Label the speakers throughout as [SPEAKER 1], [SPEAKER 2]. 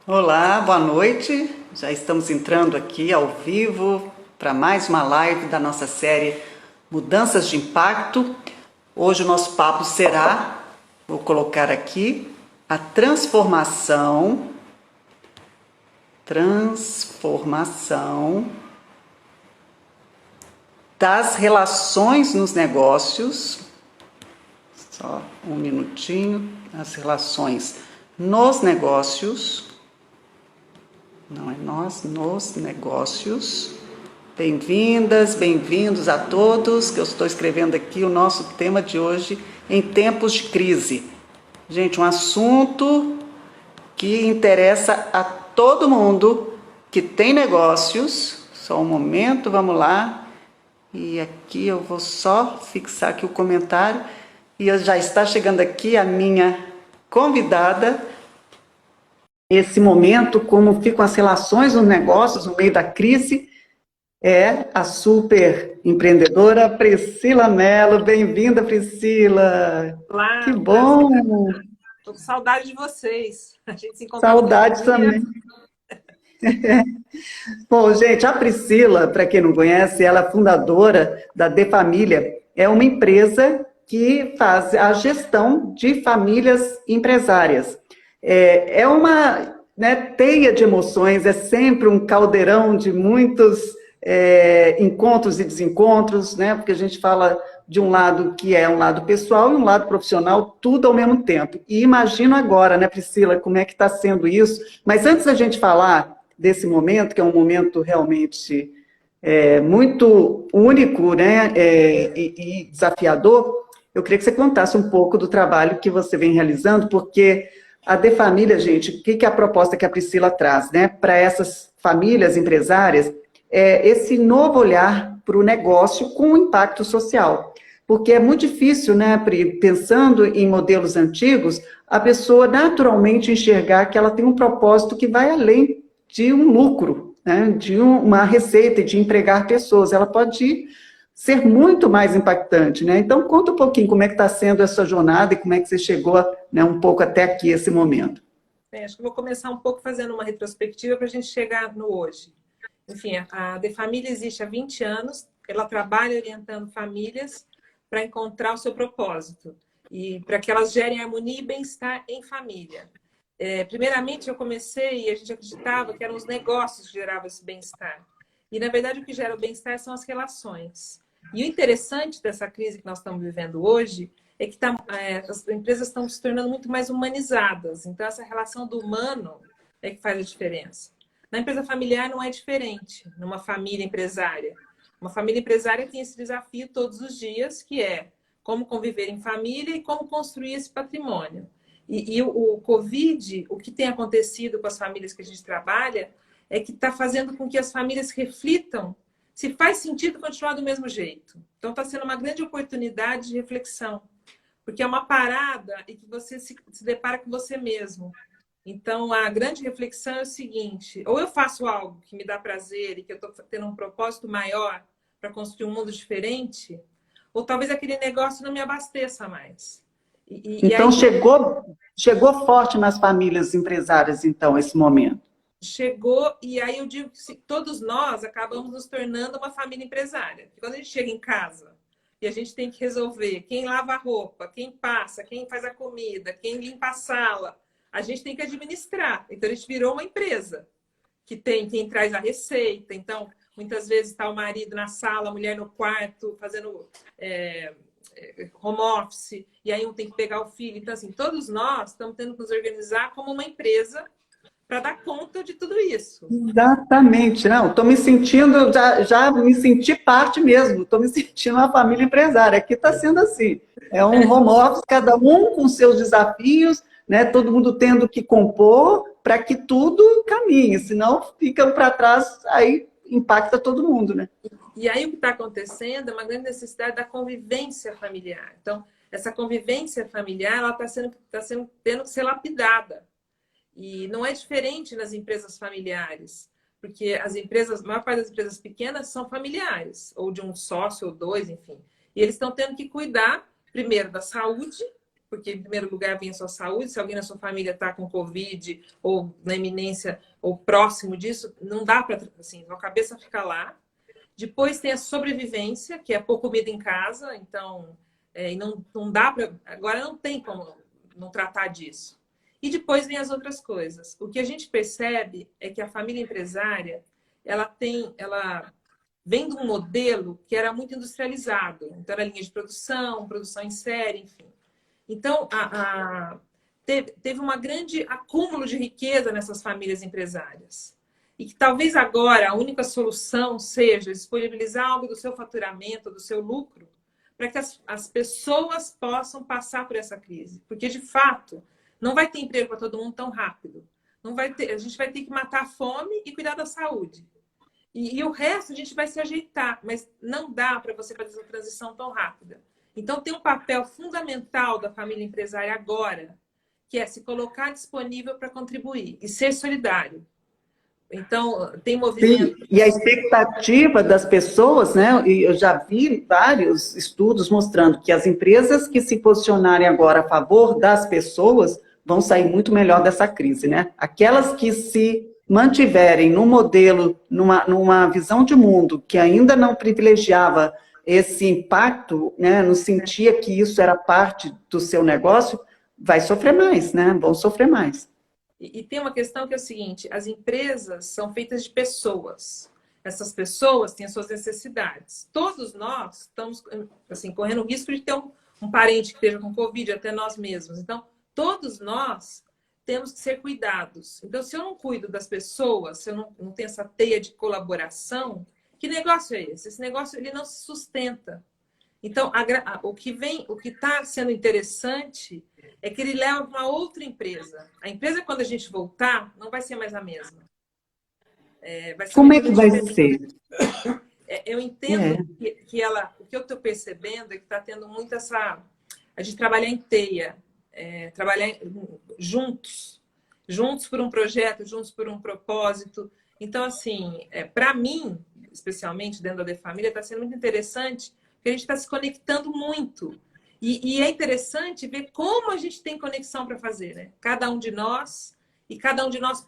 [SPEAKER 1] Olá, boa noite. Já estamos entrando aqui ao vivo para mais uma live da nossa série Mudanças de Impacto. Hoje o nosso papo será, vou colocar aqui, a transformação das relações nos negócios. Só um minutinho. As relações nos negócios. Não é nós, nos negócios. Bem-vindas, bem-vindos a todos, que eu estou escrevendo aqui o nosso tema de hoje, em tempos de crise. Gente, um assunto que interessa a todo mundo que tem negócios. Só um momento, vamos lá. E aqui eu vou só fixar aqui o comentário. E já está chegando aqui a minha convidada. Esse momento, como ficam as relações nos negócios no meio da crise, é a super empreendedora Priscila Mello. Bem-vinda, Priscila! Que
[SPEAKER 2] Olá,
[SPEAKER 1] bom!
[SPEAKER 2] estou com saudade de vocês. A gente se encontrava todo
[SPEAKER 1] Saudades
[SPEAKER 2] dia.
[SPEAKER 1] também. Bom, gente, a Priscila, para quem não conhece, ela é fundadora da De Família. É uma empresa que faz a gestão de famílias empresárias. É uma, né, teia de emoções, é sempre um caldeirão de muitos encontros e desencontros, né? Porque a gente fala de um lado que é um lado pessoal e um lado profissional, tudo ao mesmo tempo. E imagino agora, né, Priscila, como é que está sendo isso. Mas antes da gente falar desse momento, que é um momento realmente muito único, né, e desafiador, eu queria que você contasse um pouco do trabalho que você vem realizando, porque a De Família, gente, o que é a proposta que a Priscila traz, né, para essas famílias empresárias, é esse novo olhar para o negócio com impacto social. Porque é muito difícil, né, Pri, pensando em modelos antigos, a pessoa naturalmente enxergar que ela tem um propósito que vai além de um lucro, né, de uma receita, de empregar pessoas. Ela pode ser muito mais impactante, né? Então, conta um pouquinho como é que está sendo essa jornada e como é que você chegou, né, um pouco até aqui, esse momento.
[SPEAKER 2] Acho que vou começar um pouco fazendo uma retrospectiva para a gente chegar no hoje. Enfim, a De Família existe há 20 anos, ela trabalha orientando famílias para encontrar o seu propósito e para que elas gerem harmonia e bem-estar em família. Primeiramente, eu comecei e a gente acreditava que eram os negócios que geravam esse bem-estar. E, na verdade, o que gera o bem-estar são as relações. E o interessante dessa crise que nós estamos vivendo hoje é que as empresas estão se tornando muito mais humanizadas. Então, essa relação do humano é que faz a diferença. Na empresa familiar não é diferente, numa família empresária. Uma família empresária tem esse desafio todos os dias, que é como conviver em família e como construir esse patrimônio. E o Covid, o que tem acontecido com as famílias que a gente trabalha, é que está fazendo com que as famílias reflitam se faz sentido continuar do mesmo jeito. Então, está sendo uma grande oportunidade de reflexão, porque é uma parada e que você se depara com você mesmo. Então, a grande reflexão é o seguinte: ou eu faço algo que me dá prazer e que eu estou tendo um propósito maior para construir um mundo diferente, ou talvez aquele negócio não me abasteça mais. E
[SPEAKER 1] Então,
[SPEAKER 2] aí
[SPEAKER 1] chegou forte nas famílias empresárias, então, esse momento.
[SPEAKER 2] chegou, e aí eu digo que todos nós acabamos nos tornando uma família empresária. Porque quando a gente chega em casa e a gente tem que resolver quem lava a roupa, quem passa, quem faz a comida, quem limpa a sala, a gente tem que administrar. Então a gente virou uma empresa que tem quem traz a receita. Então, muitas vezes está o marido na sala, a mulher no quarto, fazendo home office, e aí um tem que pegar o filho. Então, assim, todos nós estamos tendo que nos organizar como uma empresa para dar conta de tudo isso.
[SPEAKER 1] Exatamente, não, estou me sentindo, já me senti parte mesmo, estou me sentindo uma família empresária, aqui está sendo assim, é um home office, cada um com seus desafios, né, todo mundo tendo que compor para que tudo caminhe, senão fica para trás, aí impacta todo mundo, né?
[SPEAKER 2] E aí o que está acontecendo é uma grande necessidade da convivência familiar. Então, essa convivência familiar ela está tendo que ser lapidada. E não é diferente nas empresas familiares, porque as empresas, a maior parte das empresas pequenas são familiares, ou de um sócio ou dois, enfim. E eles estão tendo que cuidar, primeiro, da saúde porque em primeiro lugar vem a sua saúde. Se alguém na sua família está com Covid ou na iminência ou próximo disso, não dá para, assim, a cabeça fica lá. Depois tem a sobrevivência, que é pôr comida em casa, então não dá para. Agora não tem como não tratar disso. E depois vem as outras coisas. O que a gente percebe é que a família empresária, ela vem de um modelo que era muito industrializado. Então, era linha de produção, produção em série, enfim. Então, teve uma grande acúmulo de riqueza nessas famílias empresárias. E que talvez agora a única solução seja disponibilizar algo do seu faturamento, do seu lucro, para que as pessoas possam passar por essa crise. Porque, de fato, não vai ter emprego para todo mundo tão rápido. A gente vai ter que matar a fome e cuidar da saúde. E o resto a gente vai se ajeitar, mas não dá para você fazer essa transição tão rápida. Então, tem um papel fundamental da família empresária agora, que é se colocar disponível para contribuir e ser solidário. Então, tem movimento...
[SPEAKER 1] Sim, e a expectativa das pessoas, né? E eu já vi vários estudos mostrando que as empresas que se posicionarem agora a favor das pessoas vão sair muito melhor dessa crise, né? Aquelas que se mantiverem num modelo, numa visão de mundo que ainda não privilegiava esse impacto, né? Não sentia que isso era parte do seu negócio, vai sofrer mais, né? Vão sofrer mais.
[SPEAKER 2] E tem uma questão que é o seguinte, as empresas são feitas de pessoas. Essas pessoas têm as suas necessidades. Todos nós estamos assim, correndo o risco de ter um parente que esteja com Covid, até nós mesmos. Então, todos nós temos que ser cuidados. Então, se eu não cuido das pessoas, se eu não tenho essa teia de colaboração, que negócio é esse? Esse negócio ele não se sustenta. Então, o que está sendo interessante é que ele leva para uma outra empresa. A empresa, quando a gente voltar, não vai ser mais a mesma. Vai ser
[SPEAKER 1] Como é que vai ser?
[SPEAKER 2] Eu entendo que o que eu estou percebendo é que está tendo muito a gente trabalhar em teia, trabalhar juntos por um projeto, juntos por um propósito. Então, assim, para mim, especialmente dentro da De Família, está sendo muito interessante porque a gente está se conectando muito. E é interessante ver como a gente tem conexão para fazer, né? Cada um de nós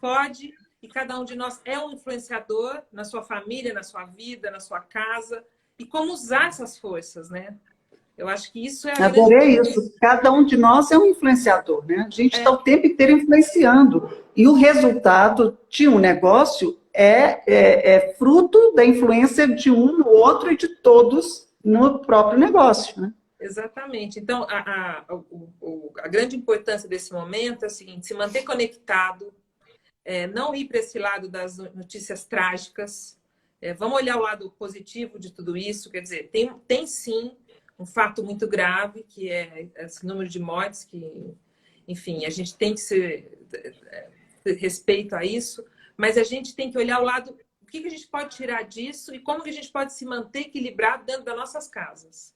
[SPEAKER 2] pode, e cada um de nós é um influenciador na sua família, na sua vida, na sua casa, e como usar essas forças, né? Eu acho que isso é a
[SPEAKER 1] Adorei isso. Cada um de nós é um influenciador, né? A gente está o tempo inteiro influenciando. E o resultado de um negócio é fruto da influência de um no outro e de todos no próprio negócio, né?
[SPEAKER 2] Exatamente. Então, a grande importância desse momento é a seguinte, se manter conectado, não ir para esse lado das notícias trágicas, vamos olhar o lado positivo de tudo isso, quer dizer, tem sim um fato muito grave, que é esse número de mortes, que, enfim, a gente tem que ter respeito a isso, mas a gente tem que olhar o lado, o que a gente pode tirar disso e como que a gente pode se manter equilibrado dentro das nossas casas.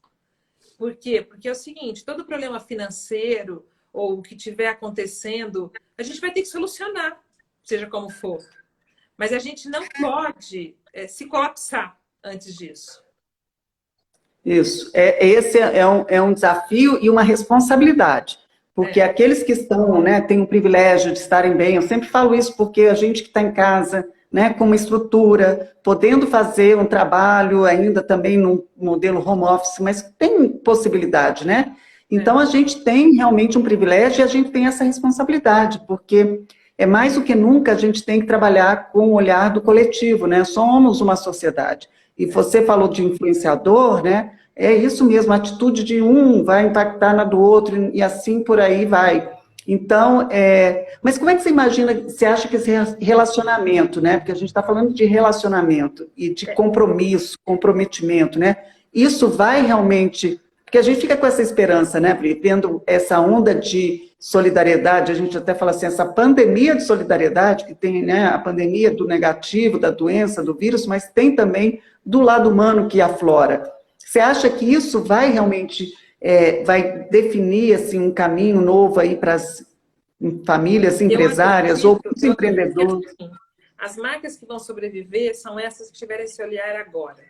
[SPEAKER 2] Por quê? Porque é o seguinte, todo problema financeiro ou o que estiver acontecendo, a gente vai ter que solucionar, seja como for. Mas a gente não pode se colapsar antes disso.
[SPEAKER 1] Isso. Esse é um desafio e uma responsabilidade. Porque aqueles que estão, né, têm o privilégio de estarem bem, eu sempre falo isso porque a gente que está em casa, né, com uma estrutura, podendo fazer um trabalho ainda também no modelo home office, mas tem possibilidade, né? Então, a gente tem realmente um privilégio e a gente tem essa responsabilidade, porque mais do que nunca a gente tem que trabalhar com o olhar do coletivo, né? Somos uma sociedade. E você falou de influenciador, né? É isso mesmo, a atitude de um vai impactar na do outro e assim por aí vai. Então, mas como é que você imagina, você acha que esse relacionamento, né? Porque a gente está falando de relacionamento e de compromisso, comprometimento, né? Isso vai realmente... Porque a gente fica com essa esperança, né, Pri? Vendo essa onda de solidariedade, a gente até fala assim, essa pandemia de solidariedade, que tem, né, a pandemia do negativo, da doença, do vírus, mas tem também do lado humano que aflora. Você acha que isso vai realmente... vai definir assim, um caminho novo aí para as famílias empresárias ou para os empreendedores?
[SPEAKER 2] Assim, as marcas que vão sobreviver são essas que tiverem esse olhar agora.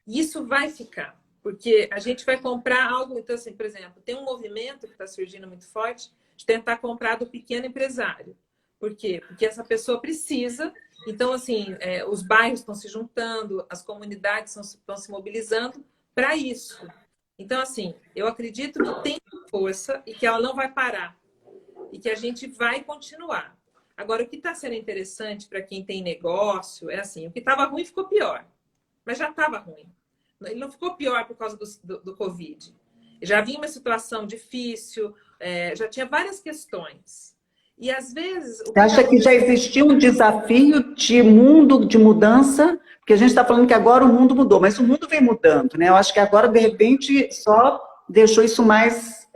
[SPEAKER 2] E isso vai ficar. Porque a gente vai comprar algo... Então, assim, por exemplo, tem um movimento que está surgindo muito forte de tentar comprar do pequeno empresário. Por quê? Porque essa pessoa precisa. Então, assim, os bairros estão se juntando, as comunidades estão se mobilizando para isso. Então, assim, eu acredito que tem força e que ela não vai parar. E que a gente vai continuar. Agora, o que está sendo interessante para quem tem negócio é assim, o que estava ruim ficou pior. Mas já estava ruim. Ele não ficou pior por causa do Covid. Já vinha uma situação difícil, já tinha várias questões. E, às vezes...
[SPEAKER 1] Você acha que já existia um desafio de mundo, de mudança? Porque a gente está falando que agora o mundo mudou, mas o mundo vem mudando, né? Eu acho que agora, de repente, só deixou isso mais,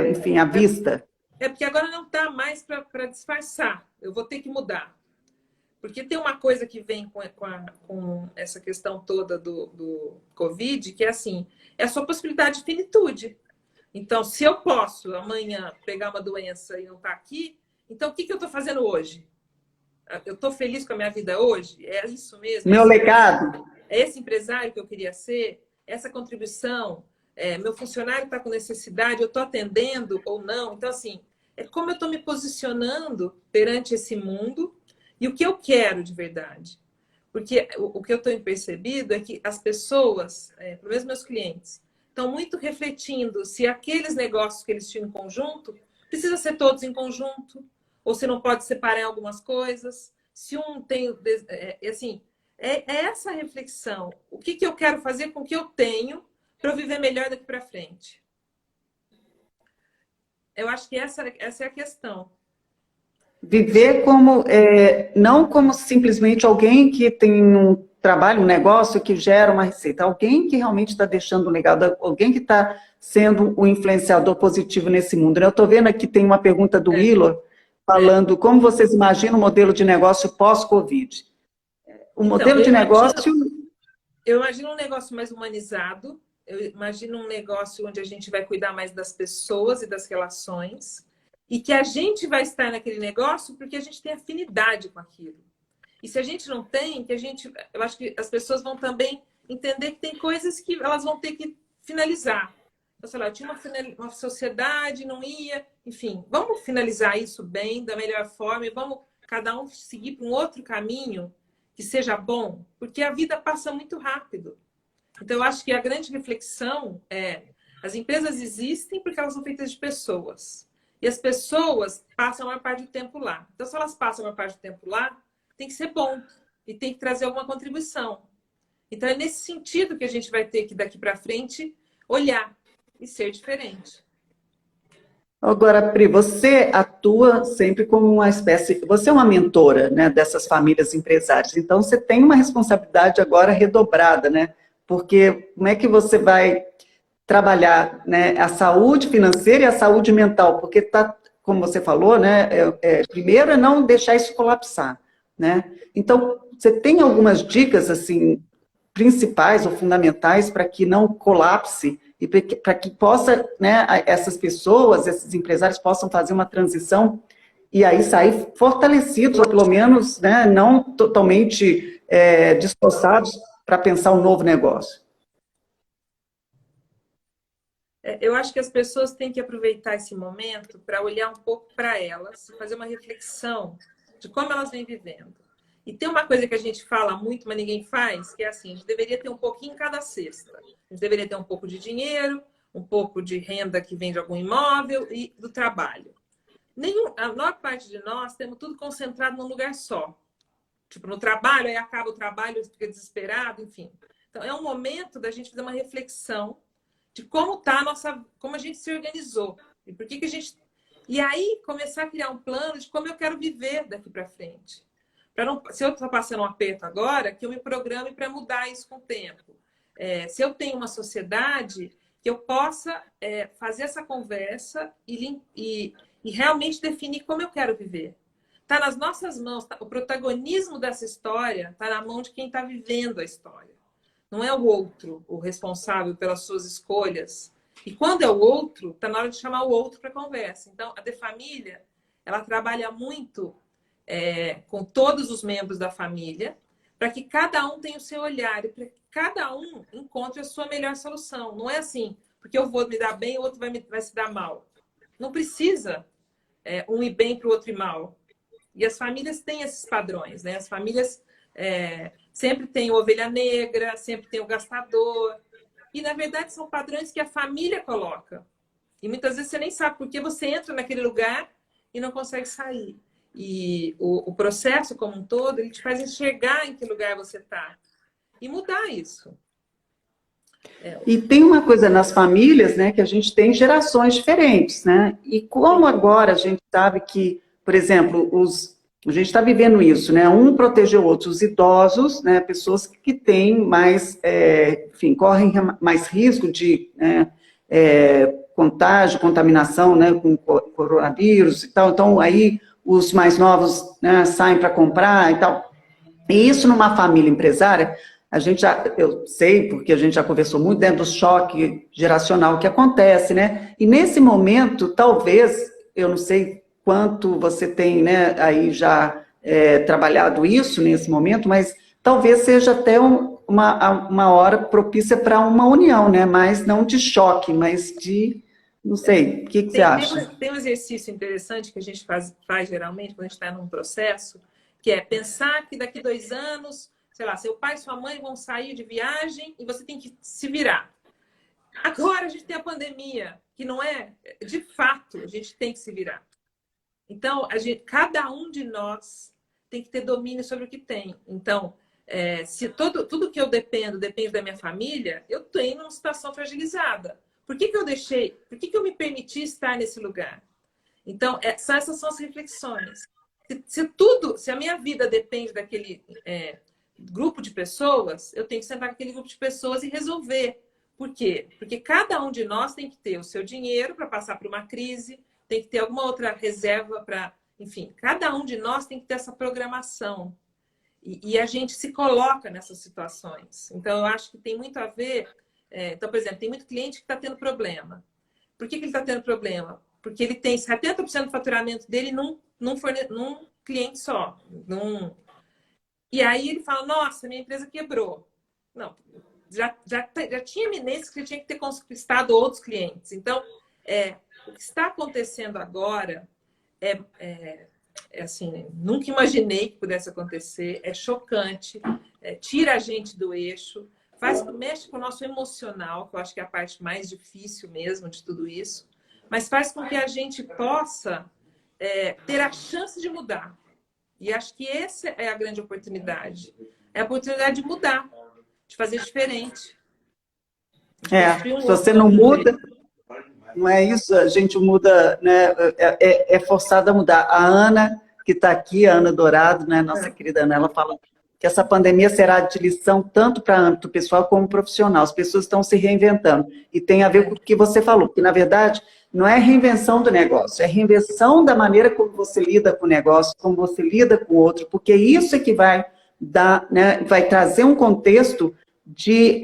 [SPEAKER 1] enfim, à vista.
[SPEAKER 2] Porque agora não está mais para disfarçar. Eu vou ter que mudar. Porque tem uma coisa que vem com essa questão toda do Covid, que é assim, é a sua possibilidade de finitude. Então, se eu posso amanhã pegar uma doença e não estar aqui, então o que eu estou fazendo hoje? Eu estou feliz com a minha vida hoje? É isso mesmo?
[SPEAKER 1] Meu legado?
[SPEAKER 2] É esse empresário que eu queria ser? Essa contribuição? Meu funcionário está com necessidade? Eu estou atendendo ou não? Então, assim, é como eu estou me posicionando perante esse mundo e o que eu quero de verdade. Porque o que eu tenho percebido é que as pessoas, pelo menos meus clientes, estão muito refletindo se aqueles negócios que eles tinham em conjunto precisa ser todos em conjunto, ou se não pode separar em algumas coisas, se um tem... assim, é essa reflexão. O que eu quero fazer com o que eu tenho para eu viver melhor daqui para frente? Eu acho que essa é a questão.
[SPEAKER 1] Viver como, não como simplesmente alguém que tem um trabalho, um negócio que gera uma receita, alguém que realmente está deixando um legado, alguém que está sendo um influenciador positivo nesse mundo. Eu estou vendo aqui, tem uma pergunta do Willer, falando como vocês imaginam o modelo de negócio pós-Covid? O modelo de negócio...
[SPEAKER 2] Eu imagino um negócio mais humanizado, eu imagino um negócio onde a gente vai cuidar mais das pessoas e das relações, e que a gente vai estar naquele negócio porque a gente tem afinidade com aquilo. E se a gente não tem, eu acho que as pessoas vão também entender que tem coisas que elas vão ter que finalizar. Então, sei lá, eu tinha uma sociedade, não ia... Enfim, vamos finalizar isso bem, da melhor forma, e vamos cada um seguir para um outro caminho que seja bom, porque a vida passa muito rápido. Então, eu acho que a grande reflexão é: as empresas existem porque elas são feitas de pessoas. E as pessoas passam a maior parte do tempo lá. Então, se elas passam a maior parte do tempo lá, tem que ser bom e tem que trazer alguma contribuição. Então, é nesse sentido que a gente vai ter que, daqui para frente, olhar e ser diferente.
[SPEAKER 1] Agora, Pri, você atua sempre como uma espécie... Você é uma mentora, né, dessas famílias empresárias, então você tem uma responsabilidade agora redobrada, né? Porque como é que você vai trabalhar, né, a saúde financeira e a saúde mental? Porque tá, como você falou, né, primeiro é não deixar isso colapsar, né? Então, você tem algumas dicas assim principais ou fundamentais para que não colapse e para que possa, né, essas pessoas, esses empresários possam fazer uma transição e aí sair fortalecidos, ou pelo menos, né, não totalmente destroçados para pensar um novo negócio?
[SPEAKER 2] Eu acho que as pessoas têm que aproveitar esse momento para olhar um pouco para elas, fazer uma reflexão de como elas vêm vivendo. E tem uma coisa que a gente fala muito, mas ninguém faz, que é assim: a gente deveria ter um pouquinho em cada cesta. A gente deveria ter um pouco de dinheiro, um pouco de renda que vem de algum imóvel e do trabalho. A maior parte de nós temos tudo concentrado num lugar só. Tipo, no trabalho, aí acaba o trabalho, fica desesperado, enfim. Então, é um momento da gente fazer uma reflexão de como tá como a gente se organizou e por que a gente... E aí começar a criar um plano de como eu quero viver daqui para frente. Se eu estou passando um aperto agora, que eu me programe para mudar isso com o tempo. Se eu tenho uma sociedade, que eu possa fazer essa conversa e realmente definir como eu quero viver. Está nas nossas mãos, o protagonismo dessa história está na mão de quem está vivendo a história. Não é o outro o responsável pelas suas escolhas. E quando é o outro, está na hora de chamar o outro para conversa. Então, a De Família, ela trabalha muito com todos os membros da família, para que cada um tenha o seu olhar, e para que cada um encontre a sua melhor solução. Não é assim, porque eu vou me dar bem, o outro vai se dar mal. Não precisa um ir bem para o outro ir mal. E as famílias têm esses padrões, né? As famílias sempre têm o ovelha negra, sempre tem o gastador. E, na verdade, são padrões que a família coloca. E muitas vezes você nem sabe por que você entra naquele lugar e não consegue sair. E o processo como um todo, ele te faz enxergar em que lugar você está. E mudar isso.
[SPEAKER 1] E tem uma coisa nas famílias, né, que a gente tem gerações diferentes, né? E como agora a gente sabe que, por exemplo, a gente está vivendo isso, né? Um protege o outro, os idosos, né? Pessoas que têm mais, enfim, correm mais risco de contágio, contaminação, né, com coronavírus e tal. Então, aí os mais novos, né, saem para comprar e tal. E isso numa família empresária, eu sei, porque a gente já conversou muito dentro do choque geracional que acontece, né? E nesse momento, talvez, eu não sei quanto você tem, né, aí já trabalhado isso nesse momento, mas talvez seja até uma hora propícia para uma união, né? Mas não de choque, mas de, não sei, o que você acha?
[SPEAKER 2] Tem um exercício interessante que a gente faz geralmente quando a gente está num processo, que é pensar que daqui 2 anos, sei lá, seu pai e sua mãe vão sair de viagem e você tem que se virar. Agora a gente tem a pandemia, que não é, de fato, a gente tem que se virar. Então, cada um de nós tem que ter domínio sobre o que tem. Então, se tudo que eu depende da minha família, eu tenho uma situação fragilizada. Por que eu me permiti estar nesse lugar? Então, essas são as reflexões. Se a minha vida depende daquele grupo de pessoas, eu tenho que sentar com aquele grupo de pessoas e resolver. Por quê? Porque cada um de nós tem que ter o seu dinheiro para passar por uma crise, tem que ter alguma outra reserva para... Enfim, cada um de nós tem que ter essa programação. E a gente se coloca nessas situações. Então, eu acho que tem muito a ver... Então, por exemplo, tem muito cliente que está tendo problema. Por que ele está tendo problema? Porque ele tem 70% do faturamento dele num cliente só. E aí ele fala, nossa, minha empresa quebrou. Não, já tinha eminência que ele tinha que ter conquistado outros clientes. Então, o que está acontecendo agora assim, nunca imaginei que pudesse acontecer, é chocante, tira a gente do eixo, mexe com o nosso emocional, que eu acho que é a parte mais difícil mesmo de tudo isso, mas faz com que a gente possa ter a chance de mudar. E acho que essa é a grande oportunidade. É a oportunidade de mudar, de fazer diferente.
[SPEAKER 1] Se você não muda, não é isso, a gente muda, né? É forçada a mudar. A Ana, que está aqui, a Ana Dourado, né? Nossa querida Ana, ela fala que essa pandemia será de lição tanto para âmbito pessoal como profissional. As pessoas estão se reinventando. E tem a ver com o que você falou, que, na verdade, não é reinvenção do negócio, é reinvenção da maneira como você lida com o negócio, como você lida com o outro, porque isso é que vai dar, né, vai trazer um contexto de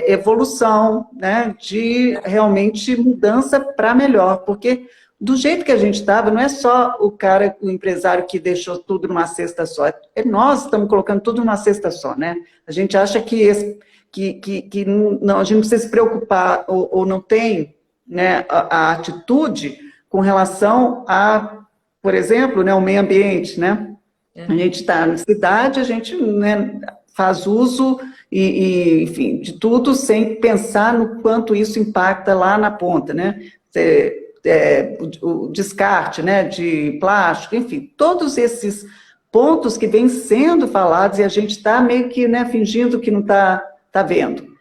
[SPEAKER 1] evolução, né, de realmente mudança para melhor, porque do jeito que a gente estava, não é só o empresário que deixou tudo numa cesta só, nós estamos colocando tudo numa cesta só, né? A gente acha que não, a gente não precisa se preocupar ou não tem, né, a atitude com relação a, por exemplo, né, o meio ambiente, né? A gente está na cidade, a gente, né, faz uso enfim, de tudo sem pensar no quanto isso impacta lá na ponta, né? O descarte, né, de plástico, enfim, todos esses pontos que vêm sendo falados e a gente está meio que, né, fingindo que não está vendo.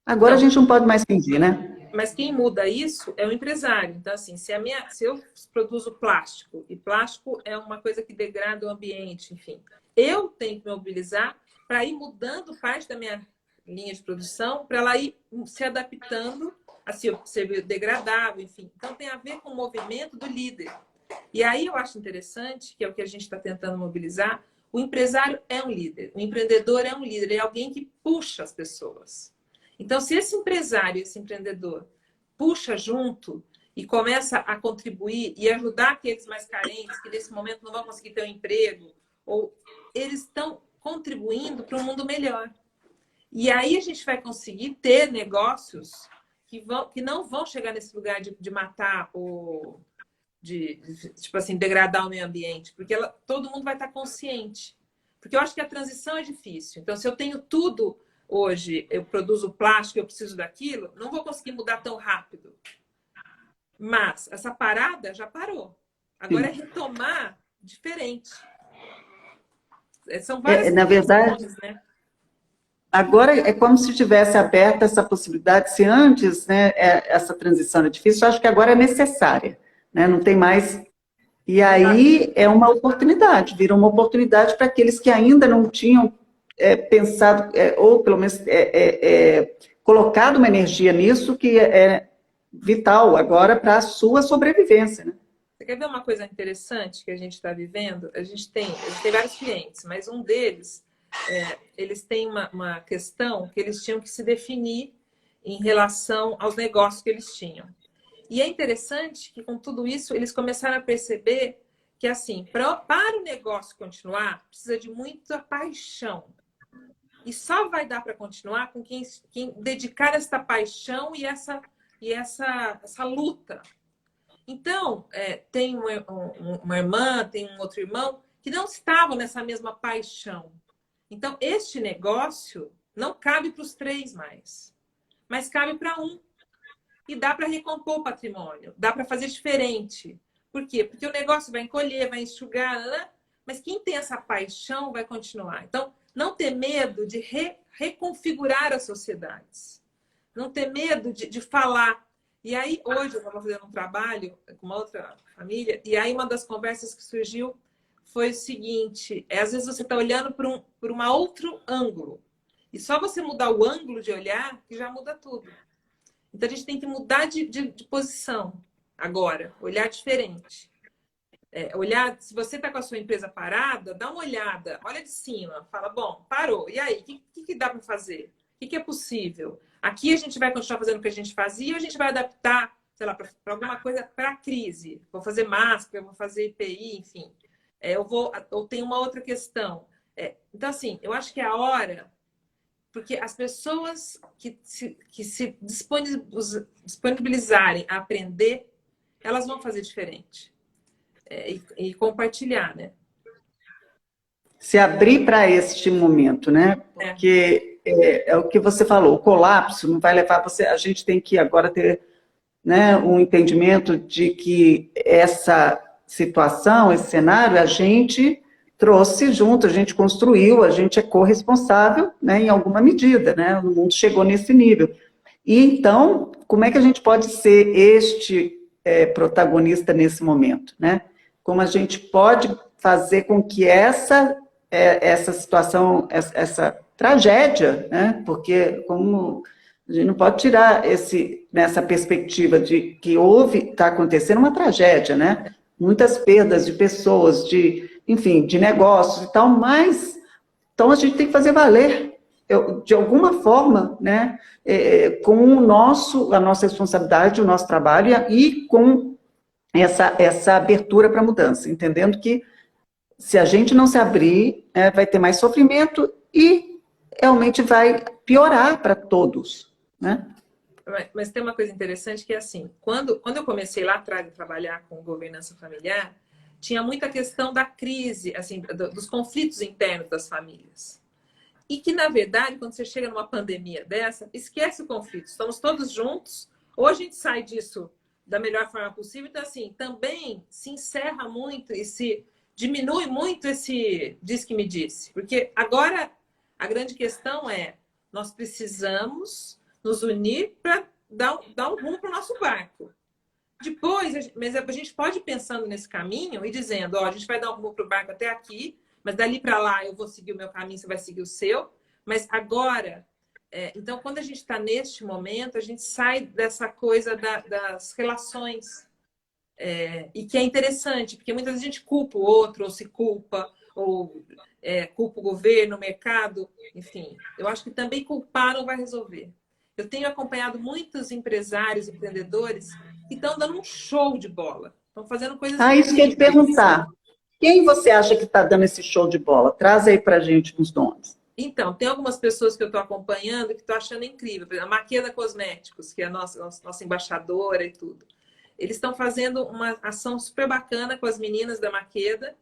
[SPEAKER 1] Agora a gente não pode mais fingir, né?
[SPEAKER 2] Mas quem muda isso é o empresário. Então, assim, se eu produzo plástico, e plástico é uma coisa que degrada o ambiente, enfim, eu tenho que me mobilizar para ir mudando parte da minha linha de produção, para ela ir se adaptando a ser biodegradável, enfim. Então, tem a ver com o movimento do líder. E aí eu acho interessante, que é o que a gente está tentando mobilizar, o empresário é um líder, o empreendedor é um líder, é alguém que puxa as pessoas. Então, se esse empresário, esse empreendedor, puxa junto e começa a contribuir e ajudar aqueles mais carentes, que nesse momento não vão conseguir ter um emprego, ou eles estão contribuindo para um mundo melhor. E aí a gente vai conseguir ter negócios que não vão chegar nesse lugar de matar tipo assim, degradar o meio ambiente, porque todo mundo vai estar consciente. Porque eu acho que a transição é difícil. Então, se eu tenho tudo hoje, eu produzo plástico, eu preciso daquilo, não vou conseguir mudar tão rápido. Mas essa parada já parou. Agora é retomar diferente. São várias
[SPEAKER 1] Na verdade,
[SPEAKER 2] questões, né?
[SPEAKER 1] agora é como se tivesse aberta essa possibilidade, se antes, né, essa transição era difícil, eu acho que agora é necessária, né, não tem mais. E aí é uma oportunidade, vira uma oportunidade para aqueles que ainda não tinham pensado, ou pelo menos colocado uma energia nisso, que é vital agora para a sua sobrevivência, né?
[SPEAKER 2] Você quer ver uma coisa interessante que a gente está vivendo? A gente tem vários clientes, mas um deles, eles têm uma questão que eles tinham que se definir em relação aos negócios que eles tinham. E é interessante que, com tudo isso, eles começaram a perceber que, assim, para o negócio continuar, precisa de muita paixão. E só vai dar para continuar com quem dedicar essa paixão e essa luta. Então, tem uma irmã, tem um outro irmão que não estavam nessa mesma paixão. Então, este negócio não cabe para os três mais, mas cabe para um. E dá para recompor o patrimônio, dá para fazer diferente. Por quê? Porque o negócio vai encolher, vai enxugar, né? Mas quem tem essa paixão vai continuar. Então, não ter medo de reconfigurar as sociedades. Não ter medo de falar. E aí, hoje, eu estava fazendo um trabalho com uma outra família, e aí uma das conversas que surgiu foi o seguinte, às vezes você está olhando por um outro ângulo. E só você mudar o ângulo de olhar, que já muda tudo. Então, a gente tem que mudar de posição agora, olhar diferente. Olhar, se você está com a sua empresa parada, dá uma olhada, olha de cima, fala, bom, parou, e aí, o que dá para fazer? O que é possível? Aqui a gente vai continuar fazendo o que a gente fazia ou a gente vai adaptar, sei lá, para alguma coisa para a crise? Vou fazer máscara, vou fazer EPI, enfim. Eu tenho uma outra questão. Então, assim, eu acho que é a hora, porque as pessoas que se disponibilizarem a aprender, elas vão fazer diferente. E compartilhar, né?
[SPEAKER 1] Se abrir para este momento, né? Porque é o que você falou, o colapso não vai levar você. A gente tem que agora ter, né, um entendimento de que essa situação, esse cenário, a gente trouxe junto, a gente construiu, a gente é corresponsável, né, em alguma medida, né? O mundo chegou nesse nível. E então, como é que a gente pode ser este protagonista nesse momento, né? Como a gente pode fazer com que essa situação, essa tragédia, né? Porque como a gente não pode tirar nessa perspectiva de que está acontecendo uma tragédia, né? Muitas perdas de pessoas, enfim, de negócios e tal, mas então a gente tem que fazer valer, de alguma forma, né? Com a nossa responsabilidade, o nosso trabalho e com essa abertura para a mudança, entendendo que se a gente não se abrir, vai ter mais sofrimento e realmente vai piorar para todos, né?
[SPEAKER 2] Mas tem uma coisa interessante que é assim, quando eu comecei lá atrás a trabalhar com governança familiar, tinha muita questão da crise, assim, dos conflitos internos das famílias. E que, na verdade, quando você chega numa pandemia dessa, esquece o conflito. Estamos todos juntos, ou a gente sai disso da melhor forma possível. Então, assim, também se encerra muito e se diminui muito esse diz que me disse. Porque agora a grande questão é, nós precisamos nos unir para dar um rumo para o nosso barco. Depois, mas a gente pode ir pensando nesse caminho e dizendo, ó, a gente vai dar um rumo para o barco até aqui, mas dali para lá eu vou seguir o meu caminho, você vai seguir o seu. Mas agora, então, quando a gente está neste momento, a gente sai dessa coisa das relações. E que é interessante, porque muitas vezes a gente culpa o outro, ou se culpa, ou culpa o governo, o mercado, enfim. Eu acho que também culpar não vai resolver. Eu tenho acompanhado muitos empresários, empreendedores, que estão dando um show de bola. Estão fazendo coisas
[SPEAKER 1] isso que eu ia te perguntar. Quem você acha que está dando esse show de bola? Traz aí para a gente uns nomes.
[SPEAKER 2] Então, tem algumas pessoas que eu estou acompanhando que estou achando incrível. Por exemplo, a Makeda Cosméticos, que é a nossa embaixadora e tudo. Eles estão fazendo uma ação super bacana com as meninas da Makeda,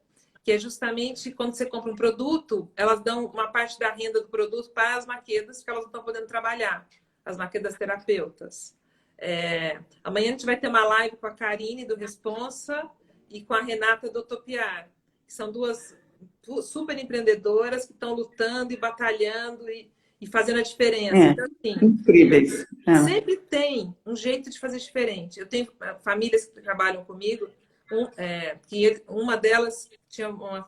[SPEAKER 2] que é justamente quando você compra um produto, elas dão uma parte da renda do produto para as maquedas, porque elas não estão podendo trabalhar, as maquedas terapeutas. Amanhã a gente vai ter uma live com a Karine do Responsa e com a Renata do Topiar, que são duas super empreendedoras que estão lutando e batalhando e fazendo a diferença. Então, assim,
[SPEAKER 1] incríveis.
[SPEAKER 2] Sempre tem um jeito de fazer diferente. Eu tenho famílias que trabalham comigo, que uma delas tinha uma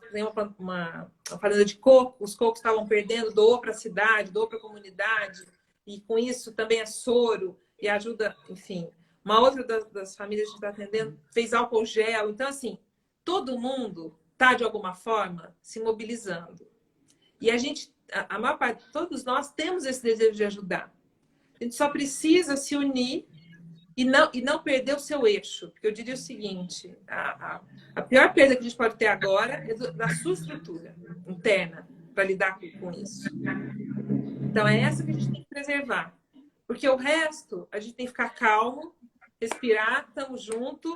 [SPEAKER 2] fazenda de coco, os cocos estavam perdendo, doou para a cidade, doou para a comunidade, e com isso também é soro e ajuda, enfim. Uma outra das famílias que está atendendo fez álcool gel. Então, assim, todo mundo está, de alguma forma, se mobilizando. E a maior parte, todos nós temos esse desejo de ajudar. A gente só precisa se unir e não perder o seu eixo. Porque eu diria o seguinte, a pior perda que a gente pode ter agora é da sua estrutura interna para lidar com isso. Então, é essa que a gente tem que preservar. Porque o resto, a gente tem que ficar calmo, respirar, estamos juntos,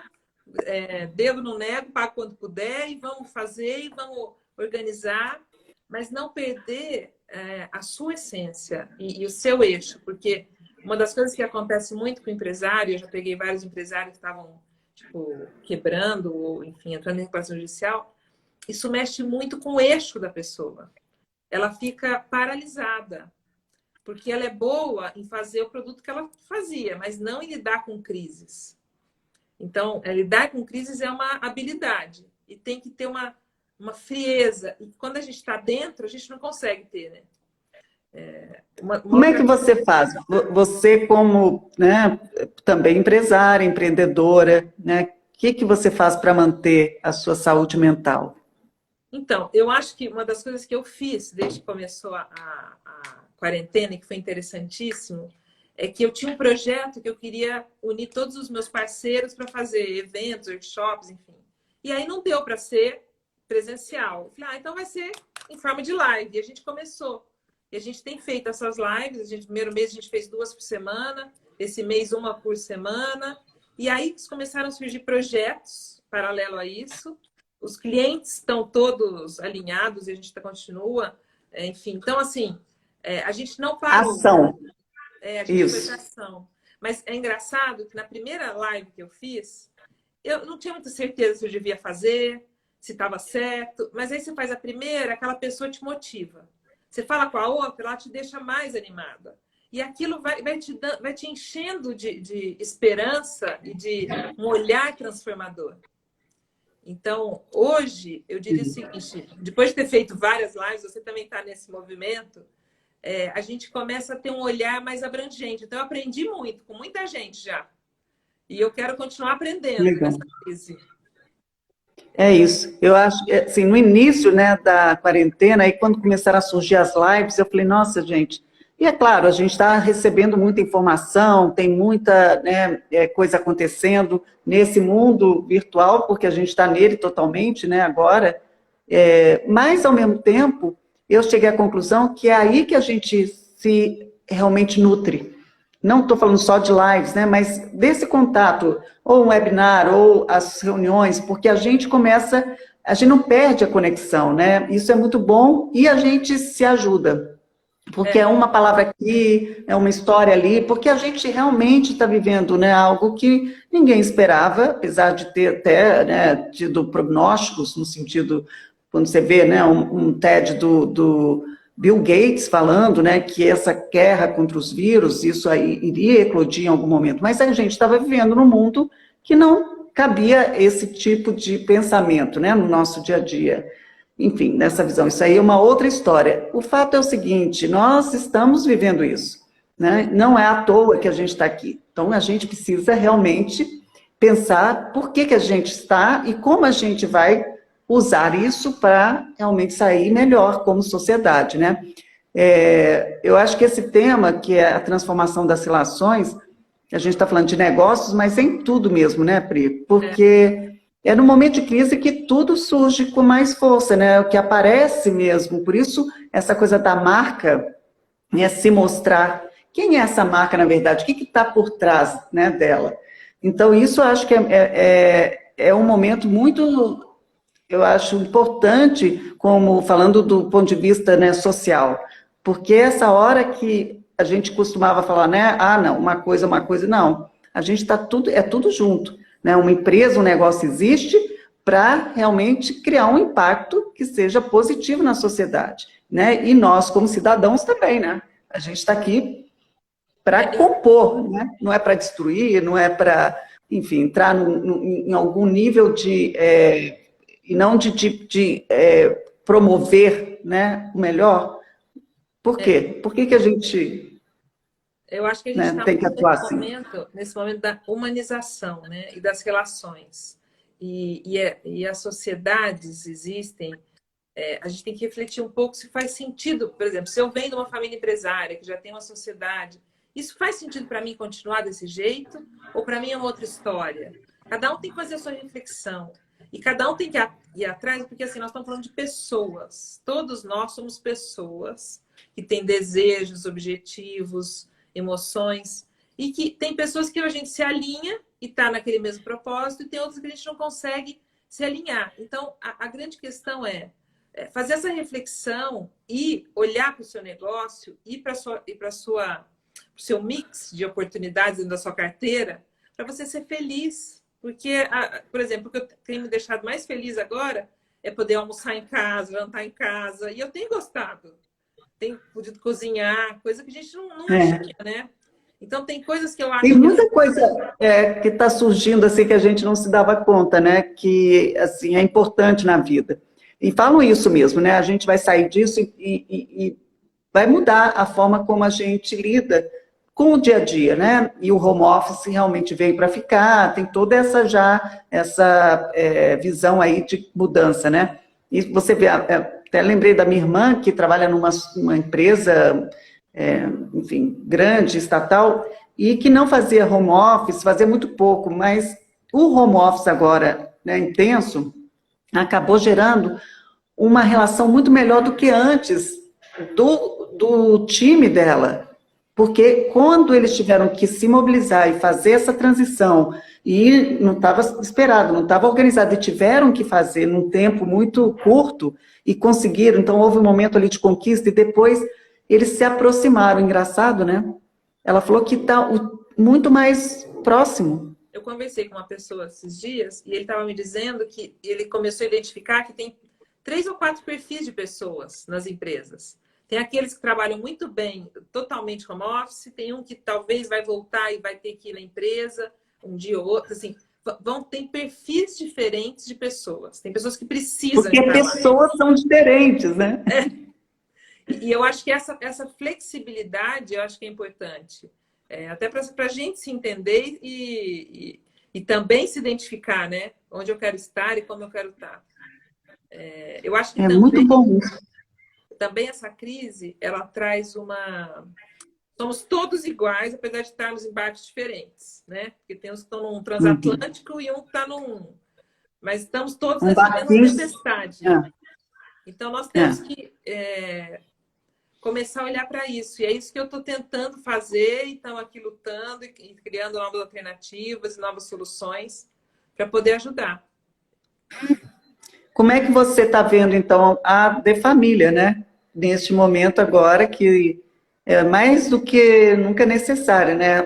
[SPEAKER 2] dedo no nego, paga quando puder, e vamos fazer, e vamos organizar, mas não perder a sua essência e o seu eixo. Porque uma das coisas que acontece muito com o empresário, eu já peguei vários empresários que estavam quebrando, ou enfim, entrando em recuperação judicial, isso mexe muito com o eixo da pessoa. Ela fica paralisada, porque ela é boa em fazer o produto que ela fazia, mas não em lidar com crises. Então, lidar com crises é uma habilidade e tem que ter uma frieza. E quando a gente está dentro, a gente não consegue ter, né?
[SPEAKER 1] Como é que você faz? Você como, né, também empresária, empreendedora, né? O que você faz para manter a sua saúde mental?
[SPEAKER 2] Então, eu acho que uma das coisas que eu fiz desde que começou a quarentena, e que foi interessantíssimo, é que eu tinha um projeto que eu queria unir todos os meus parceiros para fazer eventos, workshops, enfim. E aí não deu para ser presencial. Eu falei, então vai ser em forma de live. E a gente começou. E a gente tem feito essas lives. No primeiro mês a gente fez 2 por semana. Esse mês 1 por semana. E aí começaram a surgir projetos paralelo a isso. Os clientes estão todos alinhados e a gente continua. Enfim, então assim, a gente não parou.
[SPEAKER 1] Ação.
[SPEAKER 2] A gente fez ação. Mas é engraçado que na primeira live que eu fiz, eu não tinha muita certeza se eu devia fazer, se estava certo. Mas aí você faz a primeira, aquela pessoa te motiva. Você fala com a outra, ela te deixa mais animada. E aquilo vai te enchendo de esperança e de um olhar transformador. Então, hoje, eu diria o seguinte, depois de ter feito várias lives, você também está nesse movimento, a gente começa a ter um olhar mais abrangente. Então, eu aprendi muito, com muita gente já. E eu quero continuar aprendendo nessa crise.
[SPEAKER 1] É isso. Eu acho, assim, no início, né, da quarentena, aí quando começaram a surgir as lives, eu falei, nossa, gente... E é claro, a gente está recebendo muita informação, tem muita, né, coisa acontecendo nesse mundo virtual, porque a gente está nele totalmente, né, agora. Mas, ao mesmo tempo, eu cheguei à conclusão que é aí que a gente se realmente nutre. Não estou falando só de lives, né, mas desse contato, ou um webinar, ou as reuniões, porque a gente não perde a conexão, né? Isso é muito bom e a gente se ajuda. Porque é uma palavra aqui, é uma história ali, porque a gente realmente está vivendo, né, algo que ninguém esperava, apesar de ter até, né, tido prognósticos, no sentido, quando você vê, né, um TED do Bill Gates falando, né, que essa guerra contra os vírus, isso aí iria eclodir em algum momento, mas a gente estava vivendo num mundo que não cabia esse tipo de pensamento, né, no nosso dia a dia. Enfim, nessa visão, isso aí é uma outra história. O fato é o seguinte, nós estamos vivendo isso, né? Não é à toa que a gente está aqui. Então, a gente precisa realmente pensar por que a gente está e como a gente vai usar isso para realmente sair melhor como sociedade, né? Eu acho que esse tema, que é a transformação das relações, a gente está falando de negócios, mas em tudo mesmo, né, Pri? Porque... É no momento de crise que tudo surge com mais força, né? O que aparece mesmo. Por isso, essa coisa da marca, né, se mostrar quem é essa marca, na verdade, o que está por trás, né, dela. Então, isso eu acho que é um momento muito, eu acho, importante, como falando do ponto de vista, né, social, porque essa hora que a gente costumava falar, né, ah, não, uma coisa, não. A gente está tudo, é tudo junto, né? Uma empresa, um negócio existe para realmente criar um impacto que seja positivo na sociedade, né? E nós, como cidadãos, também, né? A gente está aqui para compor, né? Não é para destruir, não é para, enfim, entrar em algum nível de e não de promover, né, o melhor. Por quê? Por que que a gente,
[SPEAKER 2] Eu acho que a gente
[SPEAKER 1] né,
[SPEAKER 2] está
[SPEAKER 1] tem que
[SPEAKER 2] muito
[SPEAKER 1] atuar assim?
[SPEAKER 2] nesse momento da humanização, né? E das relações. E as sociedades existem. A gente tem que refletir um pouco se faz sentido. Por exemplo, se eu venho de uma família empresária que já tem uma sociedade, isso faz sentido para mim continuar desse jeito? Ou para mim é uma outra história? Cada um tem que fazer a sua reflexão. E cada um tem que ir atrás, porque assim, nós estamos falando de pessoas. Todos nós somos pessoas que têm desejos, objetivos, emoções. E que tem pessoas que a gente se alinha e está naquele mesmo propósito, e tem outras que a gente não consegue se alinhar. Então, a grande questão é fazer essa reflexão e olhar para o seu negócio e para o seu mix de oportunidades dentro da sua carteira para você ser feliz. Porque, por exemplo, o que eu tenho me deixado mais feliz agora é poder almoçar em casa, jantar em casa. E eu tenho gostado. Tenho podido cozinhar, coisa que a gente não tinha, né? Então, tem coisas que eu
[SPEAKER 1] Tem
[SPEAKER 2] acho que...
[SPEAKER 1] muita coisa que está surgindo assim que a gente não se dava conta, né? Que assim é importante na vida. E falam isso mesmo, né? A gente vai sair disso e vai mudar a forma como a gente lida com o dia a dia, né? E o home office realmente veio para ficar, tem toda essa visão aí de mudança, né? E você vê, até lembrei da minha irmã, que trabalha numa empresa, enfim, grande, estatal, e que não fazia home office, fazia muito pouco, mas o home office agora, né, intenso, acabou gerando uma relação muito melhor do que antes do time dela. Porque quando eles tiveram que se mobilizar e fazer essa transição, e não estava esperado, não estava organizado, e tiveram que fazer num tempo muito curto, e conseguiram, então houve um momento ali de conquista, e depois eles se aproximaram. Engraçado, né? Ela falou que está muito mais próximo.
[SPEAKER 2] Eu conversei com uma pessoa esses dias e ele estava me dizendo que ele começou a identificar que tem 3 ou 4 perfis de pessoas nas empresas. Tem aqueles que trabalham muito bem, totalmente home office, tem um que talvez vai voltar e vai ter que ir na empresa um dia ou outro, assim, tem perfis diferentes de pessoas. Tem pessoas que precisam
[SPEAKER 1] Porque
[SPEAKER 2] estar lá.
[SPEAKER 1] pessoas são diferentes, né?
[SPEAKER 2] E eu acho que essa flexibilidade, eu acho que é importante. Até para a gente se entender e também se identificar, né? Onde eu quero estar e como eu quero estar. Eu acho que
[SPEAKER 1] É muito bom isso.
[SPEAKER 2] também essa crise, ela traz uma... Somos todos iguais, apesar de estarmos em barcos diferentes, né? Porque tem uns que estão num transatlântico e um que está num... Mas estamos todos nessa mesma tempestade. Então, nós temos que começar a olhar para isso. E é isso que eu estou tentando fazer, e estamos aqui lutando e criando novas alternativas, novas soluções para poder ajudar.
[SPEAKER 1] Como é que você está vendo, então, a De Família, né? Neste momento agora, que é mais do que nunca necessário, né?